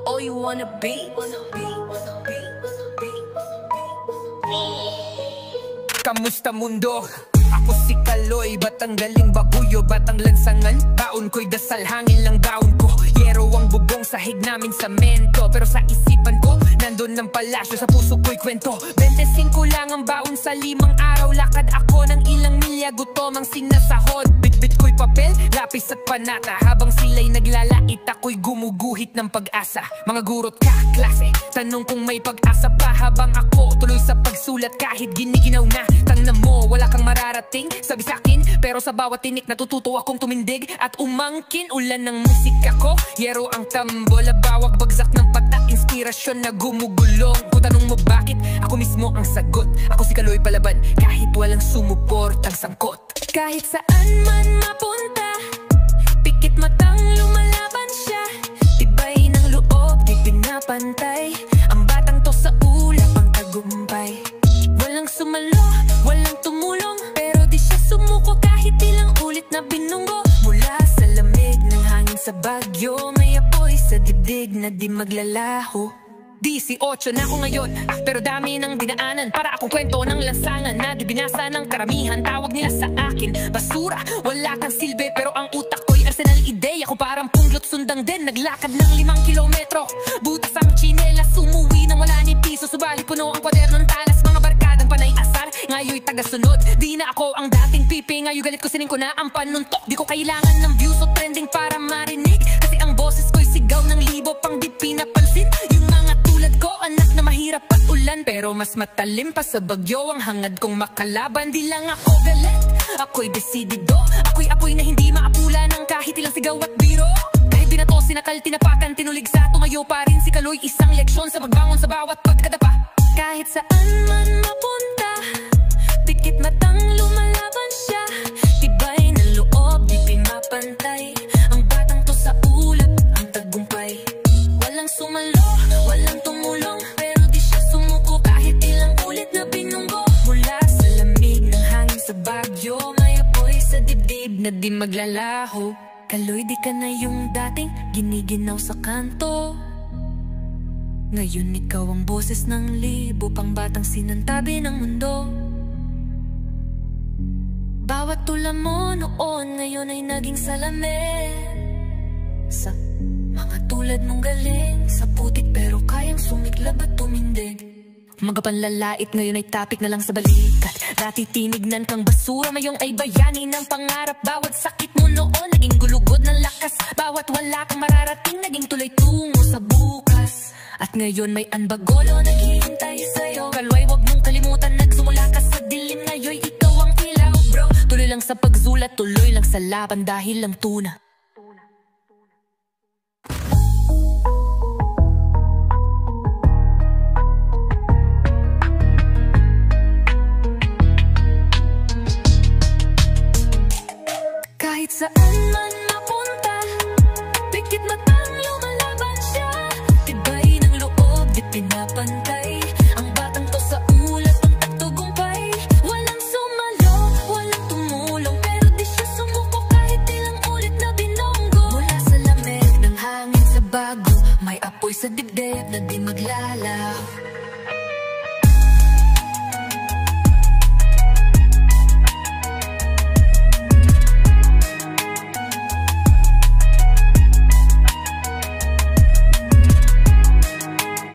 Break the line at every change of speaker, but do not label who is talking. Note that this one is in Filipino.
all you wanna be.
Kamusta mundo? Ako si Kaloy, batang galing babuyo, batang lansangan. Baon ko'y dasal, hangin lang baon ko. Yero ang bubong, sahig namin samento. Pero sa isipan ko, nandun ng palasyo, sa puso ko'y kwento. 25 lang ang baon sa 5 araw. Lakad ako ng ilang milya, gutom ang sinasahod. Bitbit ko'y papel, lapis at panata. Habang sila'y naglalait, ako'y gumuguhit ng pag-asa. Mga gurot ka, klase, tanong kung may pag-asa pa. Habang ako tuloy sa pagsulat kahit giniginaw na. Tangna mo, wala kang mararating, sabi sa'kin. Pero sa bawat tinik natututo akong tumindig at umangkin. Ulan ng musika ko, yero ang tambol. Bawag bagsak ng patak, inspirasyon na gumugulong. Kung tanong mo bakit, ako mismo ang sagot. Ako si Kaloy palaban, kahit walang sumuportang sangkot.
Kahit saan man mapunta, pikit matang lumalaban siya. Tibay ng loob, di pinapantay. Ang batang to sa ulap ang tagumpay. Walang sumalo, walang tumulong, pero di siya sumuko kahit ilang ulit na binunggo. Mula sa lamig ng hangin sa bagyo, may apoy sa dibdib na di maglalaho.
18 na ako ngayon, pero dami ng dinaanan. Para akong kwento ng lansangan na di binasa ng karamihan. Tawag nila sa akin basura, wala kang silbi, pero ang utak ko'y arsenal ideya. Ako parang punglot sundang din, naglakad ng 5 kilometro. Butas ang tsinelas, sumuwi nang wala ni piso. Subalit puno ang kwaderno ng talas, mga barkadang panay asar. Ngayon'y tagasunod, di na ako ang dating pipi. Ngayon galit ko, sining ko na ang panuntok. Di ko kailangan ng views o trending para marinig, kasi ang boses ko'y sigaw ng libo pang di pinapansin. Yung mga tulad ko, anak na mahirap at ulan, pero mas matalim pa sa bagyo ang hangad kong makalaban. Di lang ako galit, ako'y desidido. Ako'y apoy na hindi maapula ng kahit ilang sigaw at biro. Kahit binato, sinakal, tinapakan, tinulig sa tumayo pa rin si Kaloy. Isang leksyon sa pagbangon sa bawat pagkadapa.
Kahit saan man mapunta, pikit matang lumalaban siya. Tibay ng loob, di pinapantay. Ang batang to sa ulap ang tagumpay. Walang sumalo, walang tumulong, pero di siya sumuko kahit ilang ulit na binunggo. Mula sa lamig ng hangin sa bagyo, may apoy sa dibdib na di maglalaho. Kaloy, di ka na yung dating giniginaw sa kanto. Ngayon ikaw ang boses ng libo, pang batang sinantabi ng mundo. Bawat tula mo noon, ngayon ay naging salamin. Sa mga tulad mong galing sa putik, pero kayang sumiklab at tumindig.
Mga panlalait ngayon ay topic na lang sa balikat. Dati tinignan kang basura, ngayong ay bayani ng pangarap. Bawat sakit mo noon, naging gulugod ng lakas. Bawat wala kang mararating, naging tuloy tungo sa bukas. At ngayon may anbagolo naghihintay sa'yo. Kaloy, wag mong kalimutan, nagsumula ka sa dilim. Ngayon ikaw ang ilaw, bro. Tuloy lang sa pagsulat, tuloy lang sa laban dahil lang tuna.